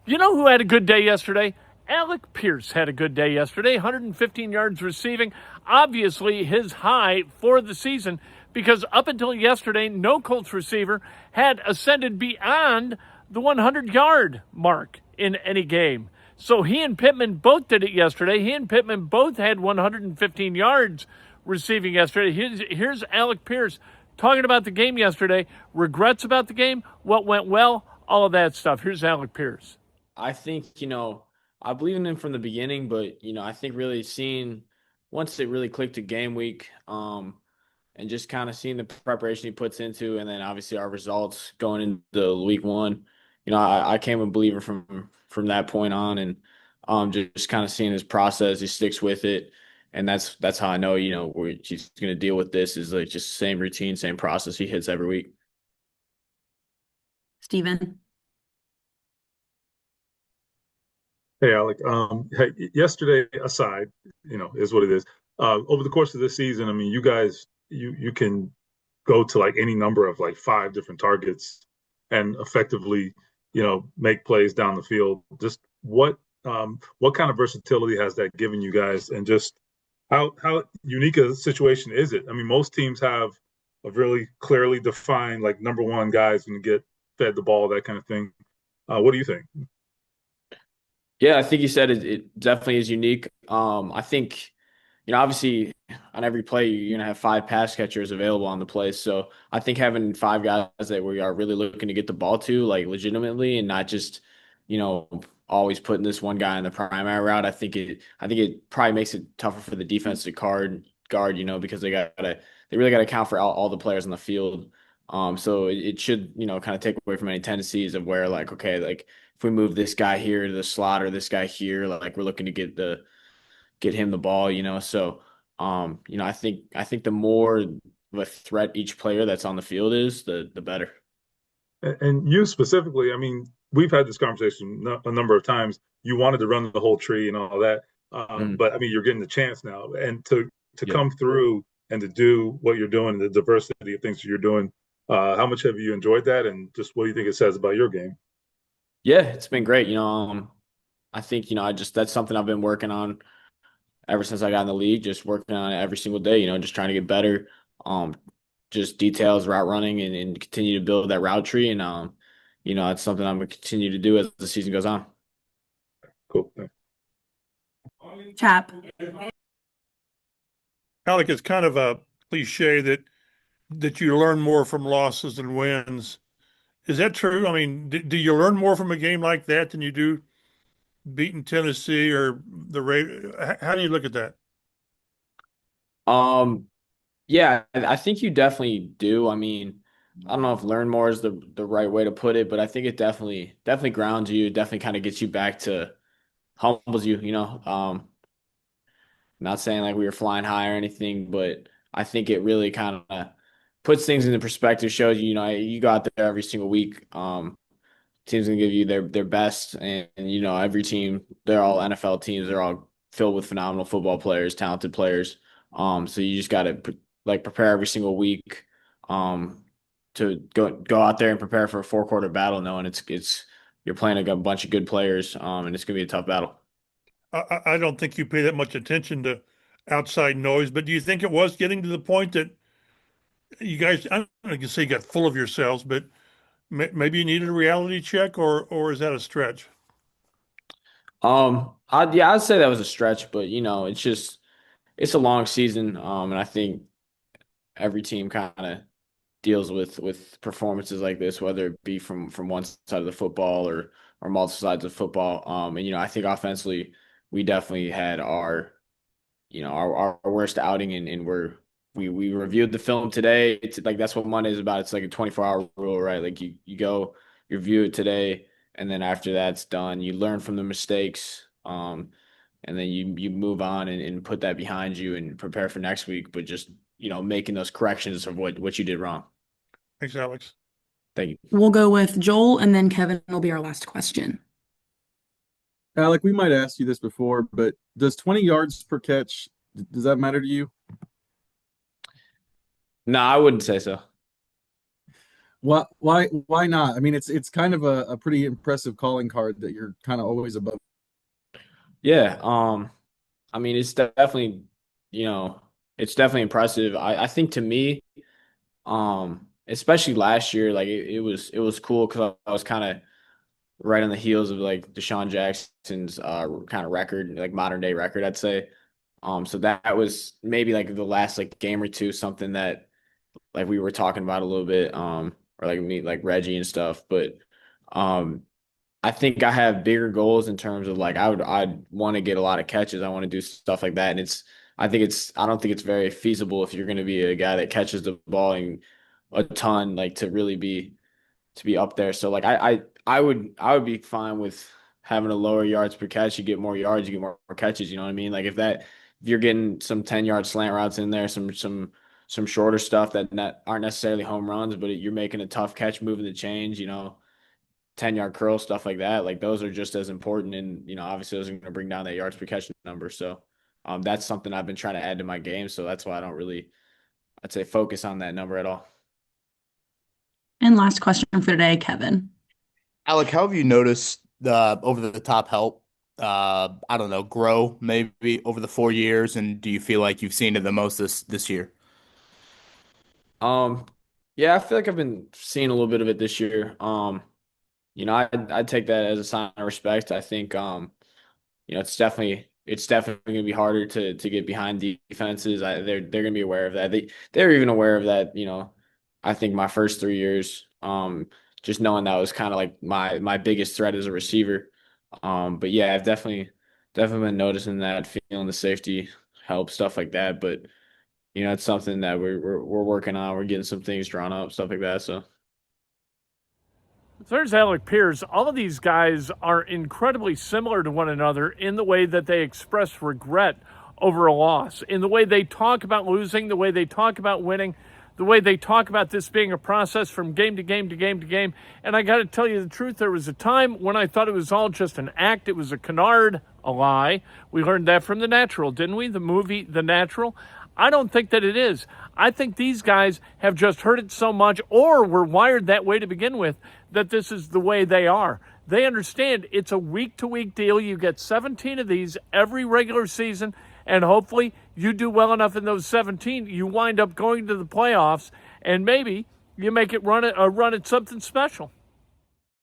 You know who had a good day yesterday? Alec Pierce had a good day yesterday, 115 yards receiving. Obviously, his high for the season because up until yesterday, no Colts receiver had ascended beyond the 100-yard mark in any game. So he and Pittman both did it yesterday. He and Pittman both had 115 yards receiving yesterday. Here's Alec Pierce talking about the game yesterday, regrets about the game, what went well, all of that stuff. Here's Alec Pierce. I think, I believe in him from the beginning, but, I think really seeing once it really clicked to game week, and just kind of seeing the preparation he puts into, and then obviously our results going into week one, I came a believer from that point on, and just kind of seeing his process, he sticks with it, and that's how I know, he's going to deal with this is like just same routine, same process he hits every week. Steven. Hey, Alec. Hey, yesterday aside, is what it is. Over the course of this season, I mean, you guys, you can go to like any number of like five different targets and effectively, make plays down the field. Just what kind of versatility has that given you guys, and just how unique a situation is it? I mean, most teams have a really clearly defined like number one guys going to get fed the ball, that kind of thing. What do you think? Yeah, I think you said it definitely is unique. I think, obviously on every play, you're going to have five pass catchers available on the play. So I think having five guys that we are really looking to get the ball to, like legitimately, and not just, always putting this one guy in the primary route. I think it probably makes it tougher for the defense to guard, because they really got to account for all the players on the field. So it should, kind of take away from any tendencies of where like, okay, like if we move this guy here to the slot or this guy here, like we're looking to get him the ball, So, I think the more of a threat each player that's on the field is, the better. And you specifically, I mean, we've had this conversation a number of times. You wanted to run the whole tree and all that, Mm, but I mean, you're getting the chance now, and to yeah. come through and to do what you're doing, the diversity of things that you're doing. How much have you enjoyed that, and just what do you think it says about your game? Yeah, it's been great. I think, that's something I've been working on ever since I got in the league, just working on it every single day, just trying to get better. Um, just details, route running, and continue to build that route tree. And, it's something I'm going to continue to do as the season goes on. Cool. Thanks. Chap. Alec, it's kind of a cliche that you learn more from losses than wins. Is that true? I mean, do you learn more from a game like that than you do beating Tennessee or the Raiders? How do you look at that? Um, yeah, I think you definitely do. I mean, I don't know if learn more is the right way to put it, but I think it definitely grounds you. It definitely kind of gets you back to humbles you. Not saying like we were flying high or anything, but I think it really kind of puts things into perspective, shows you, you go out there every single week. Teams gonna give you their best, and every team, they're all NFL teams. They're all filled with phenomenal football players, talented players. So you just got to like prepare every single week, to go out there and prepare for a four-quarter battle, knowing it's you're playing a bunch of good players, and it's gonna be a tough battle. I don't think you pay that much attention to outside noise, but do you think it was getting to the point that you guys, I don't know, you can say you got full of yourselves, but maybe you needed a reality check, or is that a stretch? I'd say that was a stretch, but it's a long season, and I think every team kind of deals with performances like this, whether it be from one side of the football or multiple sides of football. And I think offensively, we definitely had our worst outing, and we reviewed the film today. It's like that's what Monday is about. It's like a 24-hour rule, right? Like you go, you review it today, and then after that's done, you learn from the mistakes. And then you move on and put that behind you and prepare for next week, but just making those corrections of what you did wrong. Thanks, Alex. Thank you. We'll go with Joel, and then Kevin will be our last question. Alec, we might ask you this before, but does 20 yards per catch, does that matter to you? No, I wouldn't say so. Why not? I mean, it's kind of a pretty impressive calling card that you're kind of always above. Yeah. I mean, it's definitely, it's definitely impressive. I think to me, especially last year, like it was cool because I was kind of right on the heels of like Deshaun Jackson's kind of record, like modern day record, I'd say. So that was maybe like the last like game or two, something that like we were talking about a little bit, or like me, like Reggie and stuff. But um, I think I have bigger goals in terms of like I'd want to get a lot of catches. I want to do stuff like that, and I don't think it's very feasible if you're going to be a guy that catches the ball and a ton, like to be up there. So like I would be fine with having a lower yards per catch. You get more yards, you get more catches. You know what I mean? Like if you're getting some 10-yard slant routes in there, some shorter stuff that aren't necessarily home runs, but you're making a tough catch, moving the chains. 10-yard curl, stuff like that. Like those are just as important, and obviously those are going to bring down that yards per catch number. So that's something I've been trying to add to my game. So that's why I don't really, I'd say, focus on that number at all. And last question for today, Kevin. Alec, how have you noticed the over the top help? I don't know, grow maybe over the 4 years, and do you feel like you've seen it the most this year? Um, yeah, I feel like I've been seeing a little bit of it this year. I'd take that as a sign of respect. I think it's definitely gonna be harder to get behind defenses. They're gonna be aware of that. They're even aware of that. I think my first 3 years, just knowing that was kind of like my biggest threat as a receiver. But yeah, I've definitely been noticing that, feeling the safety help, stuff like that. But it's something that we're working on. We're getting some things drawn up, stuff like that. So. There's Alec Pierce. All of these guys are incredibly similar to one another in the way that they express regret over a loss, in the way they talk about losing, the way they talk about winning, the way they talk about this being a process from game to game to game to game. And I got to tell you the truth, there was a time when I thought it was all just an act. It was a canard, a lie. We learned that from The Natural, didn't we? The movie The Natural. I don't think that it is. I think these guys have just heard it so much, or were wired that way to begin with, that this is the way they are. They understand it's a week-to-week deal. You get 17 of these every regular season, and hopefully you do well enough in those 17, you wind up going to the playoffs, and maybe you make it run at something special.